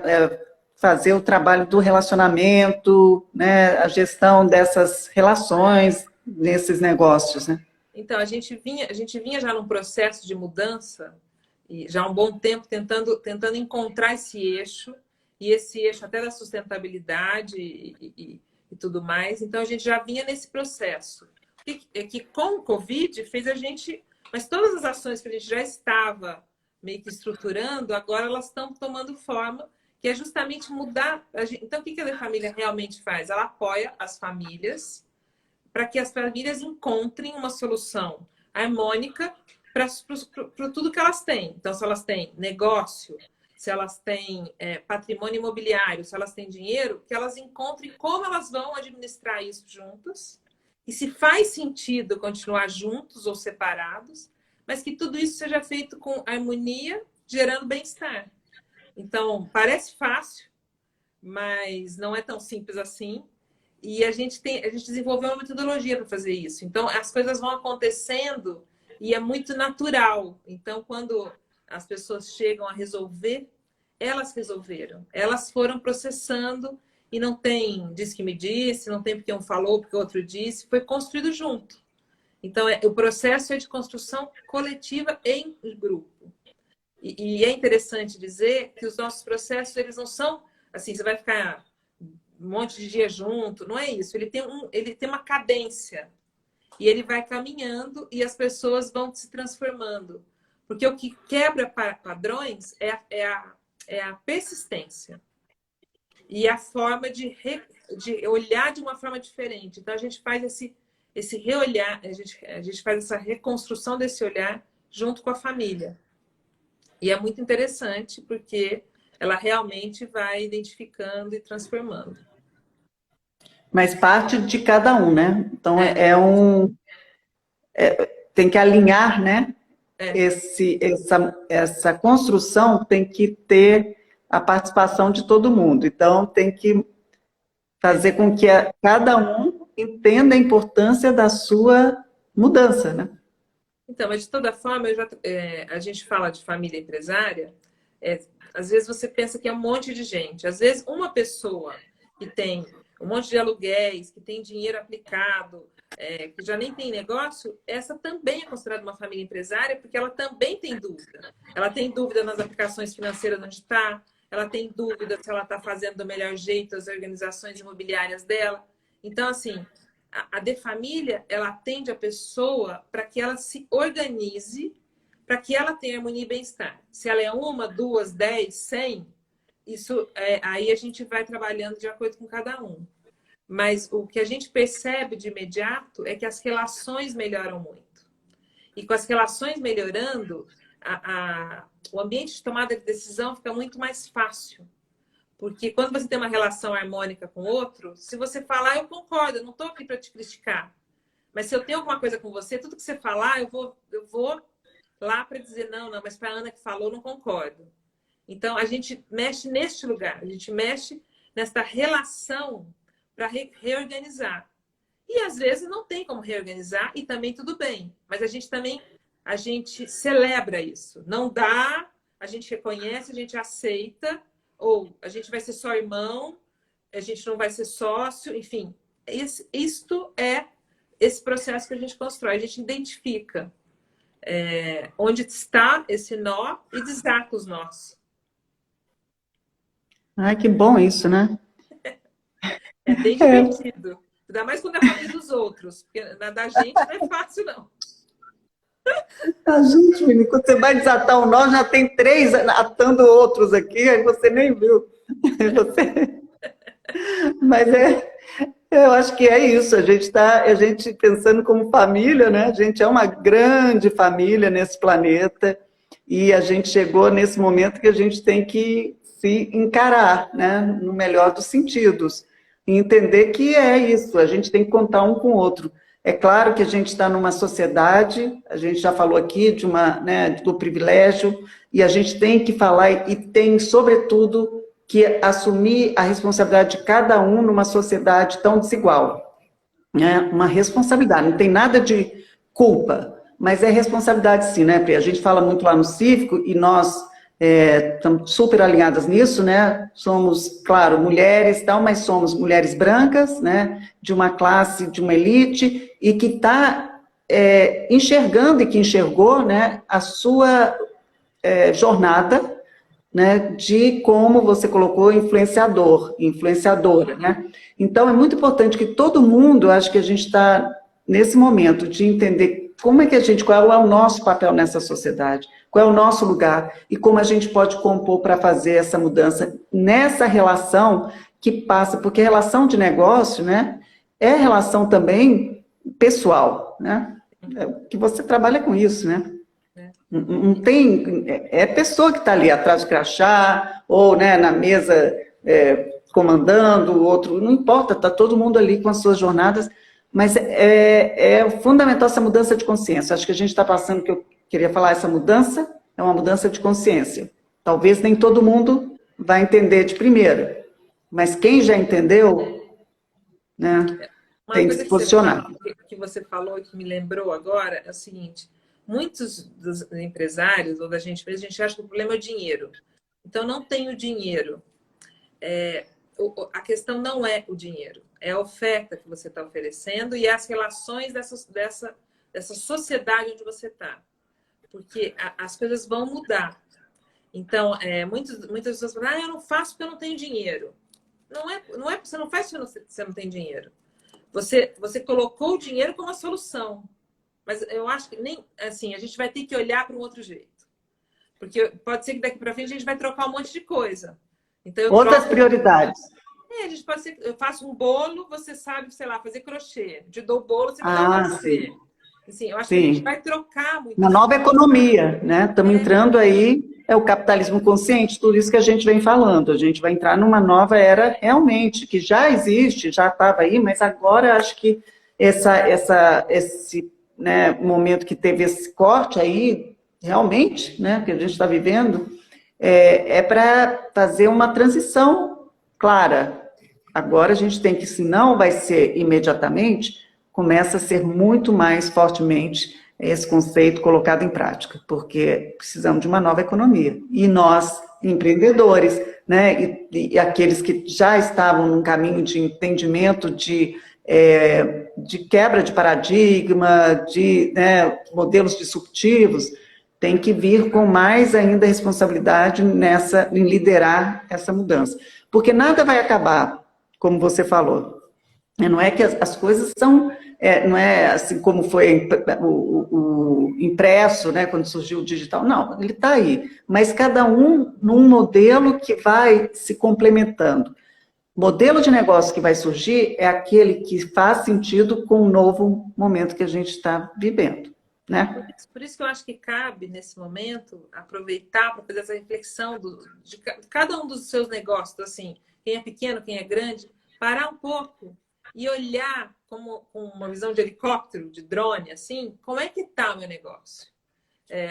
[SPEAKER 1] Fazer o trabalho do relacionamento, né? A gestão dessas relações nesses negócios, né?
[SPEAKER 2] Então, a gente vinha já num processo de mudança, e já há um bom tempo tentando encontrar esse eixo, e esse eixo até da sustentabilidade e tudo mais. Então, a gente já vinha nesse processo. Que com o Covid fez a gente... Mas todas as ações que a gente já estava meio que estruturando, agora elas estão tomando forma, que é justamente mudar... Então, o que a De Família realmente faz? Ela apoia as famílias para que as famílias encontrem uma solução harmônica para tudo que elas têm. Então, se elas têm negócio, se elas têm patrimônio imobiliário, se elas têm dinheiro, que elas encontrem como elas vão administrar isso juntas, e se faz sentido continuar juntos ou separados, mas que tudo isso seja feito com harmonia, gerando bem-estar. Então, parece fácil, mas não é tão simples assim. E a gente desenvolveu uma metodologia para fazer isso. Então, as coisas vão acontecendo e é muito natural. Então, quando as pessoas chegam a resolver, elas resolveram. Elas foram processando e não tem disse que me disse, não tem porque um falou, porque o outro disse. Foi construído junto. Então, o processo é de construção coletiva em grupo. E é interessante dizer que os nossos processos, eles não são assim, você vai ficar um monte de dia junto, não é isso. Ele tem uma cadência e ele vai caminhando e as pessoas vão se transformando. Porque o que quebra padrões é a persistência e a forma de olhar de uma forma diferente. Então, a gente faz esse reolhar, a gente faz essa reconstrução desse olhar junto com a família. E é muito interessante porque ela realmente vai identificando e transformando.
[SPEAKER 1] Mas parte de cada um, né? Então, tem que alinhar, né? Essa construção tem que ter a participação de todo mundo. Então, tem que fazer com que cada um entenda a importância da sua mudança, né?
[SPEAKER 2] Então, mas de toda forma, a gente fala de família empresária, às vezes você pensa que é um monte de gente. Às vezes, uma pessoa que tem um monte de aluguéis, que tem dinheiro aplicado, que já nem tem negócio, essa também é considerada uma família empresária, porque ela também tem dúvida. Ela tem dúvida nas aplicações financeiras onde está, ela tem dúvida se ela está fazendo do melhor jeito as organizações imobiliárias dela. Então, assim, a De Família, ela atende a pessoa para que ela se organize, para que ela tenha harmonia e bem-estar. Se ela é 1, 2, 10, 100, isso, aí a gente vai trabalhando de acordo com cada um. Mas o que a gente percebe de imediato é que as relações melhoram muito. E com as relações melhorando, o ambiente de tomada de decisão fica muito mais fácil. Porque quando você tem uma relação harmônica com o outro, se você falar, eu concordo, eu não estou aqui para te criticar. Mas se eu tenho alguma coisa com você, tudo que você falar, eu vou lá para dizer, não, mas para a Ana que falou, não concordo. Então, a gente mexe neste lugar, a gente mexe nesta relação para reorganizar. E às vezes não tem como reorganizar e também tudo bem. Mas a gente celebra isso. Não dá, a gente reconhece, a gente aceita, ou a gente vai ser só irmão, a gente não vai ser sócio, enfim. Isto é esse processo que a gente constrói. A gente identifica onde está esse nó e desata os nós.
[SPEAKER 1] Ai, que bom isso, né?
[SPEAKER 2] É bem divertido. Ainda mais quando é a família dos outros. Porque na da gente não é fácil, não.
[SPEAKER 1] A gente, menino, quando você vai desatar um nó, já tem 3 atando outros aqui, aí você nem viu. Mas eu acho que é isso, a gente pensando como família, né? A gente é uma grande família nesse planeta e a gente chegou nesse momento que a gente tem que se encarar, né? No melhor dos sentidos. E entender que é isso, a gente tem que contar um com o outro. É claro que a gente está numa sociedade, a gente já falou aqui do privilégio, e a gente tem que falar e tem, sobretudo, que assumir a responsabilidade de cada um numa sociedade tão desigual. Né? Uma responsabilidade, não tem nada de culpa, mas é responsabilidade sim, né, Pri? A gente fala muito lá no Cívico, e nós estamos super alinhadas nisso, né? Somos, claro, mulheres, tal, mas somos mulheres brancas, né? De uma classe, de uma elite, e que está enxergando e que enxergou, né, a sua jornada, né, de como você colocou influenciadora, né? Então é muito importante que todo mundo, acho que a gente está nesse momento de entender qual é o nosso papel nessa sociedade, qual é o nosso lugar e como a gente pode compor para fazer essa mudança nessa relação que passa, porque relação de negócio, né, é relação também pessoal, né? Que você trabalha com isso, né? Não tem, é pessoa que está ali atrás do crachá, ou né, na mesa comandando, o outro, não importa, está todo mundo ali com as suas jornadas, mas é fundamental essa mudança de consciência. Acho que a gente está passando, que eu queria falar, essa mudança é uma mudança de consciência. Talvez nem todo mundo vai entender de primeira, mas quem já entendeu, né,
[SPEAKER 2] Uma
[SPEAKER 1] tem que
[SPEAKER 2] coisa
[SPEAKER 1] se posicionar.
[SPEAKER 2] que você falou e que me lembrou agora é o seguinte: muitos dos empresários ou da gente mesmo, a gente acha que o problema é o dinheiro. Então, não tem o dinheiro. A questão não é o dinheiro, é a oferta que você está oferecendo e as relações dessa sociedade onde você está. Porque as coisas vão mudar. Então, muitas pessoas falam, eu não faço porque eu não tenho dinheiro. Não é, você não faz porque você não tem dinheiro. Você colocou o dinheiro como a solução. Mas eu acho que nem assim, a gente vai ter que olhar para um outro jeito. Porque pode ser que daqui para frente a gente vai trocar um monte de coisa. Então eu
[SPEAKER 1] Outras
[SPEAKER 2] troco.
[SPEAKER 1] prioridades.
[SPEAKER 2] A gente pode ser, eu faço um bolo, você sabe, sei lá, fazer crochê. Eu te dou o bolo, você me dá o
[SPEAKER 1] Ah,
[SPEAKER 2] crochê.
[SPEAKER 1] sim.
[SPEAKER 2] Assim, eu acho que a gente
[SPEAKER 1] Sim.
[SPEAKER 2] vai trocar
[SPEAKER 1] Uma
[SPEAKER 2] muitas
[SPEAKER 1] nova
[SPEAKER 2] coisas.
[SPEAKER 1] economia, né? Estamos entrando aí, é o capitalismo consciente, tudo isso que a gente vem falando. A gente vai entrar numa nova era realmente, que já existe, já estava aí, mas agora acho que esse né, momento que teve esse corte aí, realmente, né, que a gente está vivendo, para fazer uma transição clara. Agora a gente tem que, se não vai ser imediatamente, começa a ser muito mais fortemente esse conceito colocado em prática, porque precisamos de uma nova economia. E nós, empreendedores, né, e aqueles que já estavam num caminho de entendimento de quebra de paradigma, de né, modelos disruptivos, tem que vir com mais ainda responsabilidade em liderar essa mudança. Porque nada vai acabar, como você falou. Não é que as coisas são, não é assim como foi o impresso, né, quando surgiu o digital. Não, ele está aí. Mas cada um num modelo que vai se complementando. O modelo de negócio que vai surgir é aquele que faz sentido com o novo momento que a gente está vivendo, né?
[SPEAKER 2] Por isso que eu acho que cabe, nesse momento, aproveitar para fazer essa reflexão de cada um dos seus negócios, assim, quem é pequeno, quem é grande, parar um pouco e olhar com uma visão de helicóptero, de drone, assim, como é que está o meu negócio?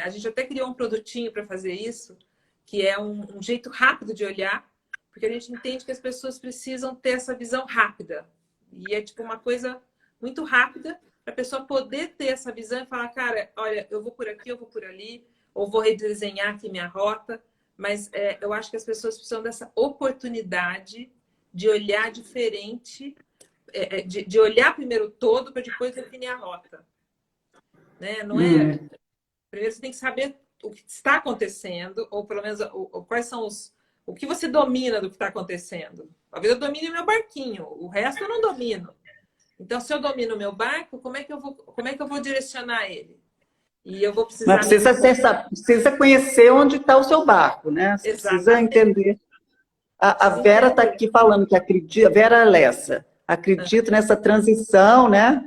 [SPEAKER 2] A gente até criou um produtinho para fazer isso, que é um jeito rápido de olhar, porque a gente entende que as pessoas precisam ter essa visão rápida. E é tipo uma coisa muito rápida para a pessoa poder ter essa visão e falar, cara, olha, eu vou por aqui, eu vou por ali, ou vou redesenhar aqui minha rota. Mas eu acho que as pessoas precisam dessa oportunidade de olhar diferente, de olhar primeiro o todo para depois definir a rota. Né? Não é... Primeiro você tem que saber o que está acontecendo, ou pelo menos quais são o que você domina do que está acontecendo. Talvez eu domine o meu barquinho, o resto eu não domino. Então, se eu domino o meu barco, como é que eu vou direcionar ele? E eu vou precisar...
[SPEAKER 1] Mas precisa conhecer onde está o seu barco, né? Você precisa
[SPEAKER 2] Exatamente.
[SPEAKER 1] entender. A
[SPEAKER 2] Precisa
[SPEAKER 1] Vera está
[SPEAKER 2] entender.
[SPEAKER 1] aqui falando que acredita, Vera Lessa, acredita nessa transição, né?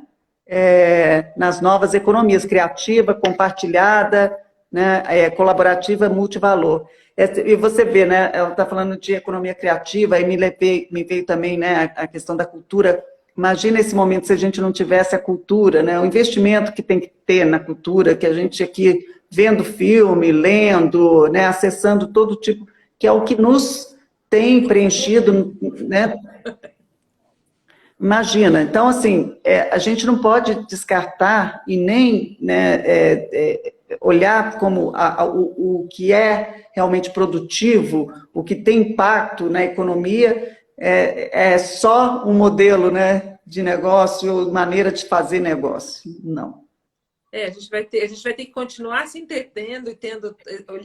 [SPEAKER 1] Nas novas economias, criativa, compartilhada, né? Colaborativa, multivalor. E você vê, né? Ela está falando de economia criativa, aí me veio também, né, a questão da cultura. Imagina esse momento se a gente não tivesse a cultura, né? O investimento que tem que ter na cultura, que a gente aqui vendo filme, lendo, né, acessando todo tipo, que é o que nos tem preenchido, né? Imagina, então, assim, a gente não pode descartar e nem né, olhar como o que é realmente produtivo, o que tem impacto na economia, é só um modelo né, de negócio, maneira de fazer negócio. Não.
[SPEAKER 2] A gente vai ter que continuar se entretendo e tendo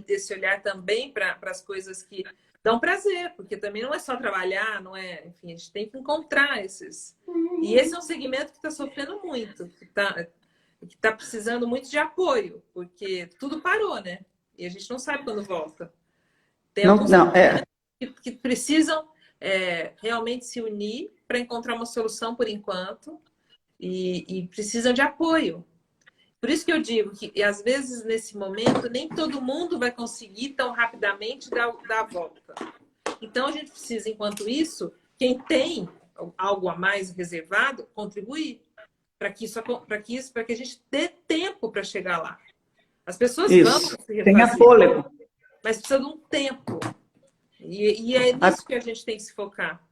[SPEAKER 2] esse olhar também para as coisas que dão prazer, porque também não é só trabalhar, não é, enfim, a gente tem que encontrar esses. E esse é um segmento que está sofrendo muito, que tá precisando muito de apoio, porque tudo parou, né? E a gente não sabe quando volta. Tem
[SPEAKER 1] Não,
[SPEAKER 2] alguns
[SPEAKER 1] não,
[SPEAKER 2] que precisam realmente se unir para encontrar uma solução por enquanto e precisam de apoio. Por isso que eu digo que, e às vezes, nesse momento, nem todo mundo vai conseguir tão rapidamente dar a volta. Então, a gente precisa, enquanto isso, quem tem algo a mais reservado, contribuir para que a gente dê tempo para chegar lá. As pessoas vão se refazer,
[SPEAKER 1] tenha fôlego.
[SPEAKER 2] mas precisa de um tempo. E é nisso que a gente tem que se focar.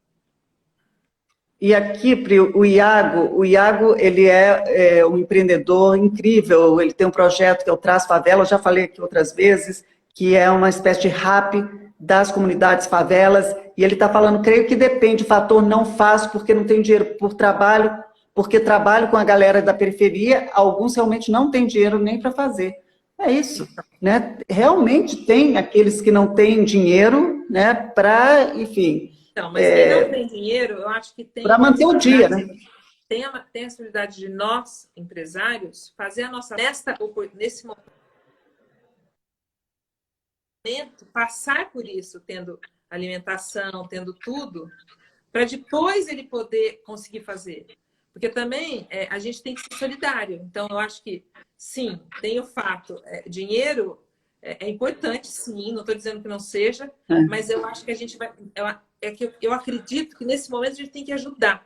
[SPEAKER 1] E aqui, Pri, o Iago ele é um empreendedor incrível, ele tem um projeto que é o Traz Favela, eu já falei aqui outras vezes, que é uma espécie de rap das comunidades favelas, e ele está falando, creio que depende, o fator não fácil, porque não tem dinheiro por trabalho, porque trabalho com a galera da periferia, alguns realmente não têm dinheiro nem para fazer. É isso, né? Realmente tem aqueles que não têm dinheiro, né, para, enfim...
[SPEAKER 2] Não, mas quem não tem dinheiro, eu acho que tem...
[SPEAKER 1] Para manter o dia, né?
[SPEAKER 2] Tem a possibilidade de nós, empresários, fazer a nossa... Nesse momento, passar por isso, tendo alimentação, tendo tudo, para depois ele poder conseguir fazer. Porque também a gente tem que ser solidário. Então, eu acho que, sim, tem o fato, dinheiro é importante, sim, não estou dizendo que não seja, mas eu acho que a gente vai... eu acredito que nesse momento a gente tem que ajudar.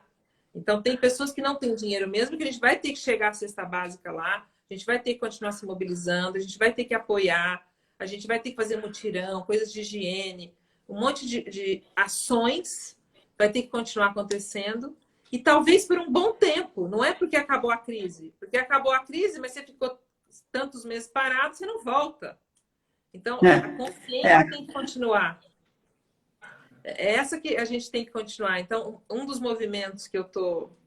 [SPEAKER 2] Então, tem pessoas que não têm dinheiro mesmo, que a gente vai ter que chegar à cesta básica lá, a gente vai ter que continuar se mobilizando, a gente vai ter que apoiar, a gente vai ter que fazer mutirão, coisas de higiene, um monte de ações vai ter que continuar acontecendo, e talvez por um bom tempo, não é porque acabou a crise, porque acabou a crise, mas você ficou tantos meses parado, você não volta. Então, a consciência tem que continuar. É essa que a gente tem que continuar. Então, um dos movimentos que eu estou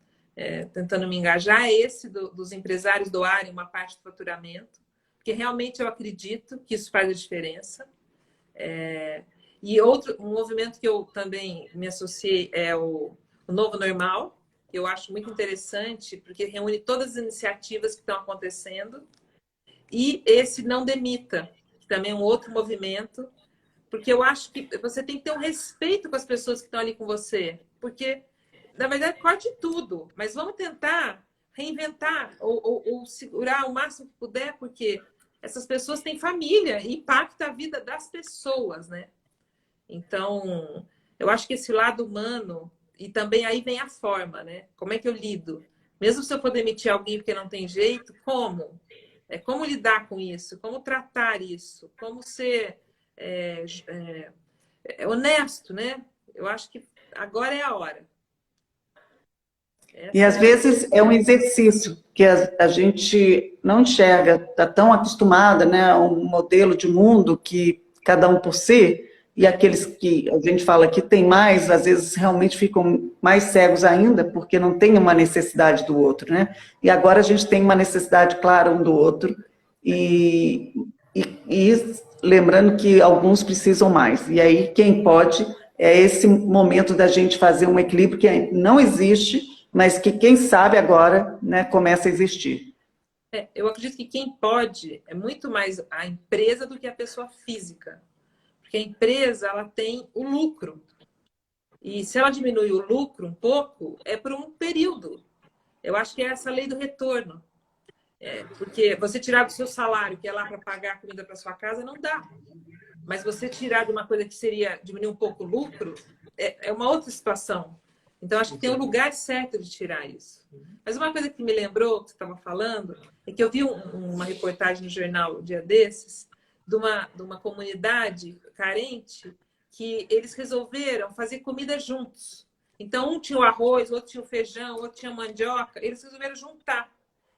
[SPEAKER 2] tentando me engajar é esse dos empresários doarem uma parte do faturamento, porque realmente eu acredito que isso faz a diferença. E um movimento que eu também me associei é o Novo Normal, que eu acho muito interessante, porque reúne todas as iniciativas que estão acontecendo. E esse Não Demita, que também é um outro movimento, porque eu acho que você tem que ter um respeito com as pessoas que estão ali com você. Porque, na verdade, corte tudo, mas vamos tentar reinventar ou segurar o máximo que puder, porque essas pessoas têm família e impacta a vida das pessoas, né? Então, eu acho que esse lado humano, e também aí vem a forma, né? Como é que eu lido? Mesmo se eu for demitir alguém porque não tem jeito, como? Como lidar com isso? Como tratar isso? Como ser honesto, né? Eu acho que agora é a hora.
[SPEAKER 1] E às vezes é um exercício que a gente não enxerga, está tão acostumada, né, a um modelo de mundo que cada um por si, e aqueles que a gente fala que tem mais, às vezes realmente ficam mais cegos ainda, porque não tem uma necessidade do outro, né? E agora a gente tem uma necessidade clara um do outro, e lembrando que alguns precisam mais. E aí quem pode é esse momento da gente fazer um equilíbrio que não existe, mas que quem sabe agora, né, começa a existir.
[SPEAKER 2] Eu acredito que quem pode é muito mais a empresa do que a pessoa física. Porque a empresa, ela tem o lucro. E se ela diminui o lucro um pouco, é por um período. Eu acho que é essa lei do retorno. Porque você tirar do seu salário, que é lá para pagar a comida para sua casa, não dá. Mas você tirar de uma coisa que seria diminuir um pouco o lucro, é uma outra situação. Então, acho que tem um lugar certo de tirar isso. Mas uma coisa que me lembrou, que você estava falando, é que eu vi uma reportagem no jornal um dia desses, de uma comunidade carente, que eles resolveram fazer comida juntos. Então, um tinha o arroz, outro tinha o feijão, outro tinha a mandioca, eles resolveram juntar.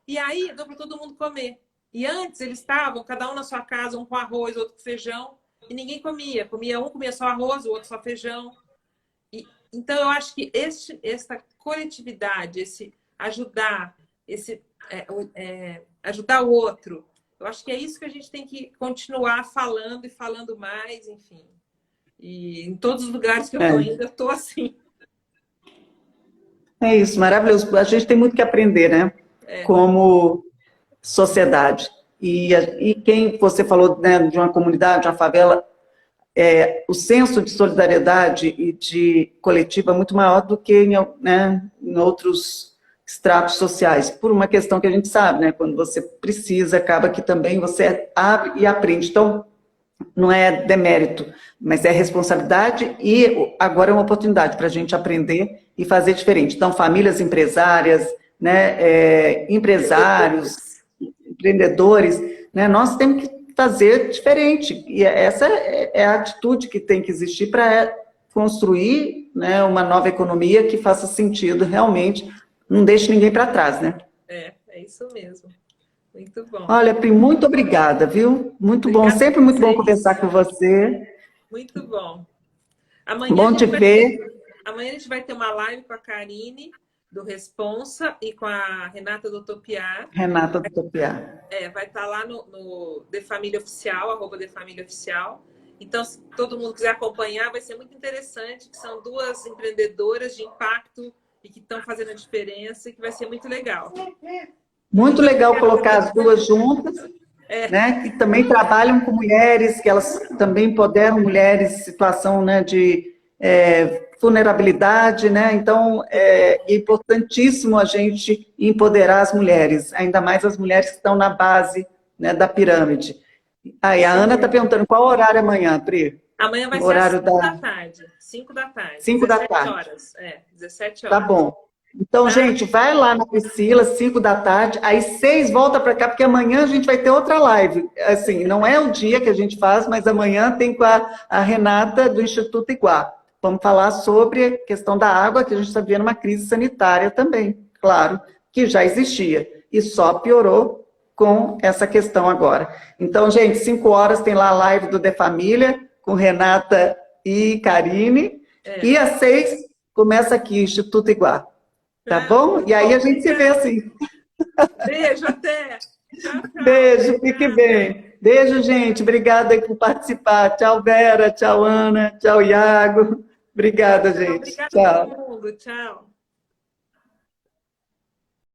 [SPEAKER 2] E aí, deu para todo mundo comer. E antes, eles estavam, cada um na sua casa, um com arroz, outro com feijão, e ninguém comia. Um comia só arroz, o outro só feijão. Então, eu acho que essa coletividade, esse ajudar, ajudar o outro, eu acho que é isso que a gente tem que continuar falando e falando mais, enfim. E em todos os lugares que eu estou indo, eu estou assim.
[SPEAKER 1] É isso, maravilhoso. A gente tem muito que aprender, né? Como sociedade. E quem você falou, né, de uma comunidade, de uma favela, o senso de solidariedade e de coletiva é muito maior do que em outros estratos sociais, por uma questão que a gente sabe, né? Quando você precisa, acaba que também você abre e aprende. Então, não é demérito, mas é responsabilidade e agora é uma oportunidade para a gente aprender e fazer diferente. Então, famílias empresárias, né, empresários, empreendedores, né, nós temos que fazer diferente. E essa é a atitude que tem que existir para construir, né, uma nova economia que faça sentido realmente, não deixe ninguém para trás, né?
[SPEAKER 2] É isso mesmo. Muito bom.
[SPEAKER 1] Olha, Pri, muito obrigada, viu? Muito bom,
[SPEAKER 2] Obrigada
[SPEAKER 1] sempre
[SPEAKER 2] a
[SPEAKER 1] muito bom
[SPEAKER 2] vocês.
[SPEAKER 1] conversar com você.
[SPEAKER 2] Muito bom. Amanhã
[SPEAKER 1] Bom te ver.
[SPEAKER 2] Amanhã a gente vai ter uma live com a Karine, do Responsa, e com a Renata do Topiar.
[SPEAKER 1] Renata do Topiar.
[SPEAKER 2] Vai estar lá no The Família Oficial, @The Família Oficial. Então, se todo mundo quiser acompanhar, vai ser muito interessante, que são duas empreendedoras de impacto e que estão fazendo a diferença, e que vai ser muito legal.
[SPEAKER 1] Muito legal colocar as duas juntas, né, que também trabalham com mulheres, que elas também empoderam mulheres em situação, né, de vulnerabilidade, né? Então, é importantíssimo a gente empoderar as mulheres, ainda mais as mulheres que estão na base, né, da pirâmide. Aí, a Ana está perguntando qual horário amanhã, Pri?
[SPEAKER 2] Amanhã vai
[SPEAKER 1] o
[SPEAKER 2] ser
[SPEAKER 1] horário
[SPEAKER 2] às 5 da tarde. 5 da tarde.
[SPEAKER 1] 5 da
[SPEAKER 2] 17
[SPEAKER 1] tarde.
[SPEAKER 2] horas. 17 horas.
[SPEAKER 1] Tá bom. Então, gente, vai lá na Priscila, 5 da tarde, aí 6 volta para cá, porque amanhã a gente vai ter outra live. Assim, não é o dia que a gente faz, mas amanhã tem com a Renata do Instituto Iguá. Vamos falar sobre a questão da água, que a gente está vendo uma crise sanitária também, claro, que já existia, e só piorou com essa questão agora. Então, gente, 5 horas tem lá a live do De Família, com Renata e Karine, e às 6 começa aqui, Instituto Iguá. Tá bom? E aí a gente se vê assim.
[SPEAKER 2] Beijo, até. Tchau, tchau.
[SPEAKER 1] Beijo, fique bem. Beijo, gente. Obrigada por participar. Tchau, Vera. Tchau, Ana. Tchau, Iago. Obrigada, gente.
[SPEAKER 2] Obrigada
[SPEAKER 1] Tchau.
[SPEAKER 2] a todo mundo. Tchau.